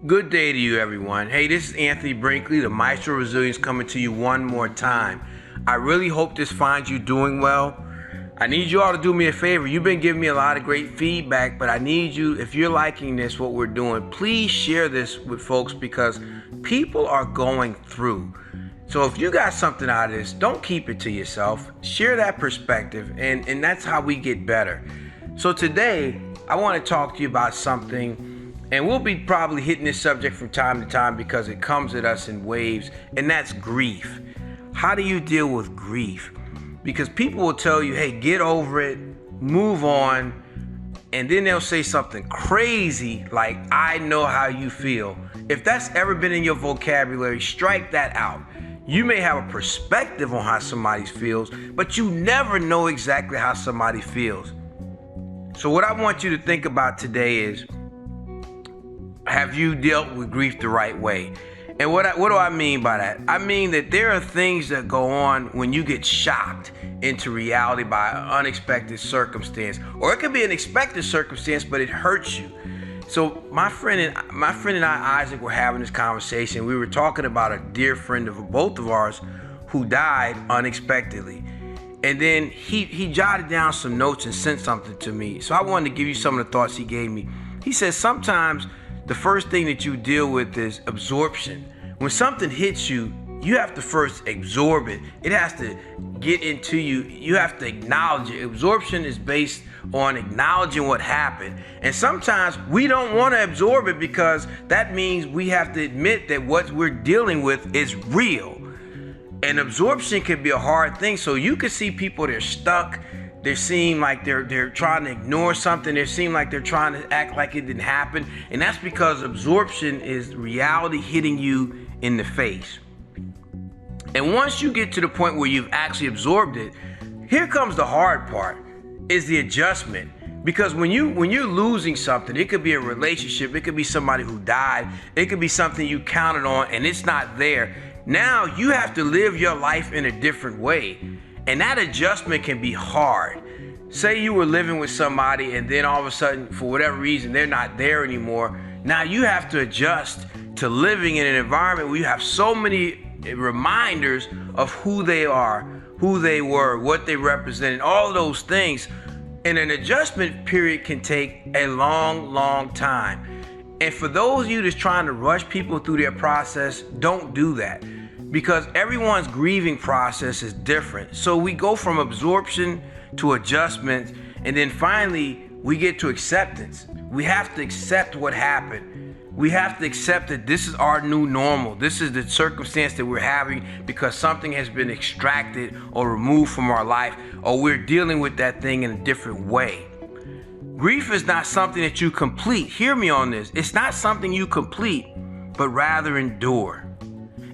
Good day to you, everyone. Hey, this is Anthony Brinkley, the Maestro of Resilience, coming to you one more time. I really hope this finds you doing well. I need you all to do me a favor. You've been giving me a lot of great feedback, but I need you, if you're liking this, what we're doing, please share this with folks because people are going through. So if you got something out of this, don't keep it to yourself. Share that perspective, and that's how we get better. So today, I want to talk to you about something. And we'll be probably hitting this subject from time to time because it comes at us in waves, and that's grief. How do you deal with grief? Because people will tell you, hey, get over it, move on, and then they'll say something crazy like, I know how you feel. If that's ever been in your vocabulary, strike that out. You may have a perspective on how somebody feels, but you never know exactly how somebody feels. So what I want you to think about today is, have you dealt with grief the right way? And what do I mean by that? I mean that there are things that go on when you get shocked into reality by an unexpected circumstance, or it could be an expected circumstance, but it hurts you. So my friend and I, Isaac, were having this conversation. We were talking about a dear friend of both of ours who died unexpectedly. And then he jotted down some notes and sent something to me. So I wanted to give you some of the thoughts he gave me. He says sometimes the first thing that you deal with is absorption. When something hits you, you have to first absorb it. It has to get into you. You have to acknowledge it. Absorption is based on acknowledging what happened. And sometimes we don't want to absorb it because that means we have to admit that what we're dealing with is real. And absorption can be a hard thing. So you can see people, they're stuck. They seem like they're trying to ignore something. They seem like they're trying to act like it didn't happen. And that's because absorption is reality hitting you in the face. And once you get to the point where you've actually absorbed it, here comes the hard part, is the adjustment. Because when you're losing something, it could be a relationship, it could be somebody who died, it could be something you counted on and it's not there. Now you have to live your life in a different way. And that adjustment can be hard. Say you were living with somebody and then all of a sudden, for whatever reason, they're not there anymore. Now you have to adjust to living in an environment where you have so many reminders of who they are, who they were, what they represented, all those things. And an adjustment period can take a long, long time. And for those of you that's trying to rush people through their process, don't do that. Because everyone's grieving process is different. So we go from absorption to adjustment, and then finally we get to acceptance. We have to accept what happened. We have to accept that this is our new normal. This is the circumstance that we're having because something has been extracted or removed from our life, or we're dealing with that thing in a different way. Grief is not something that you complete. Hear me on this. It's not something you complete, but rather endure.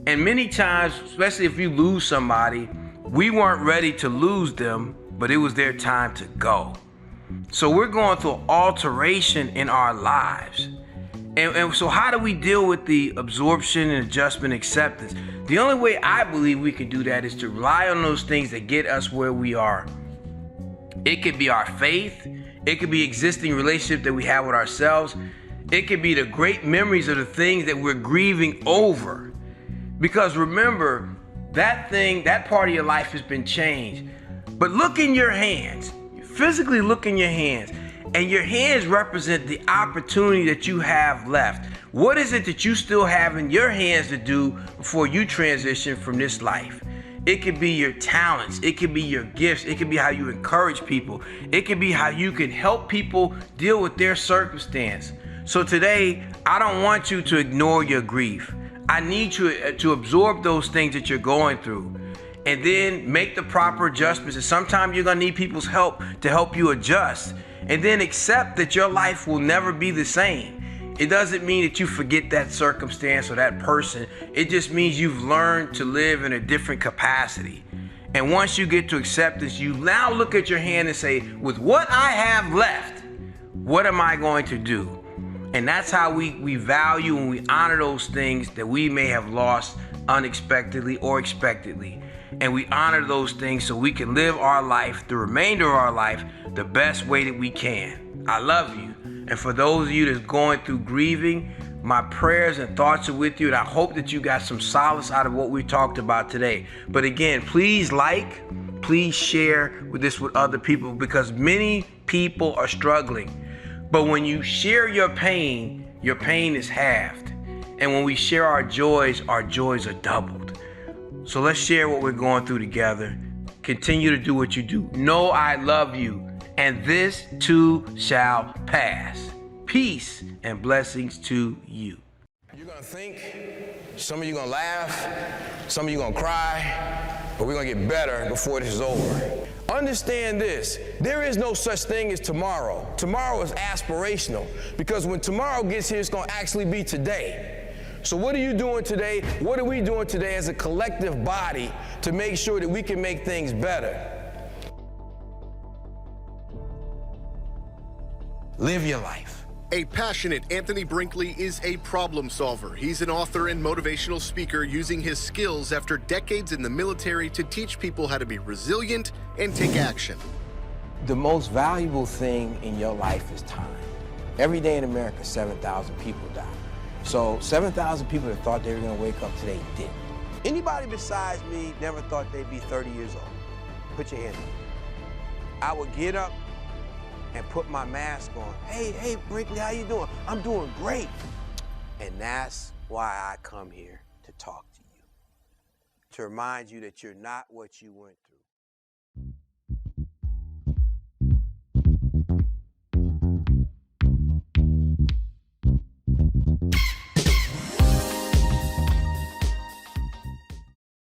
And many times, especially if you lose somebody, we weren't ready to lose them, but it was their time to go. So we're going through an alteration in our lives. And so how do we deal with the absorption and adjustment acceptance? The only way I believe we can do that is to rely on those things that get us where we are. It could be our faith. It could be existing relationship that we have with ourselves. It could be the great memories of the things that we're grieving over. Because remember, that part of your life has been changed. But look in your hands. Physically look in your hands. And your hands represent the opportunity that you have left. What is it that you still have in your hands to do before you transition from this life? It could be your talents. It could be your gifts. It could be how you encourage people. It could be how you can help people deal with their circumstance. So today, I don't want you to ignore your grief. I need you to absorb those things that you're going through and then make the proper adjustments. And sometimes you're going to need people's help to help you adjust, and then accept that your life will never be the same. It doesn't mean that you forget that circumstance or that person. It just means you've learned to live in a different capacity. And once you get to acceptance, you now look at your hand and say, with what I have left, what am I going to do? And that's how we value and we honor those things that we may have lost unexpectedly or expectedly. And we honor those things so we can live our life, the remainder of our life, the best way that we can. I love you. And for those of you that's going through grieving, My prayers and thoughts are with you, and I hope that you got some solace out of what we talked about today. But again, please please share this with other people, because many people are struggling. But when you share your pain is halved. And when we share our joys are doubled. So let's share what we're going through together. Continue to do what you do. Know I love you, and this too shall pass. Peace and blessings to you. You're gonna think, some of you gonna laugh, some of you gonna cry, but we're gonna get better before this is over. Understand this, there is no such thing as tomorrow. Tomorrow is aspirational, because when tomorrow gets here, it's gonna actually be today. So what are you doing today? What are we doing today as a collective body to make sure that we can make things better? Live your life. A passionate Anthony Brinkley is a problem solver. He's an author and motivational speaker using his skills after decades in the military to teach people how to be resilient and take action. The most valuable thing in your life is time. Every day in America, 7,000 people die. So 7,000 people that thought they were gonna wake up today didn't. Anybody besides me never thought they'd be 30 years old? Put your hand up. I would get up and put my mask on. Hey, Brinkley, how you doing? I'm doing great. And that's why I come here to talk to you, to remind you that you're not what you went through.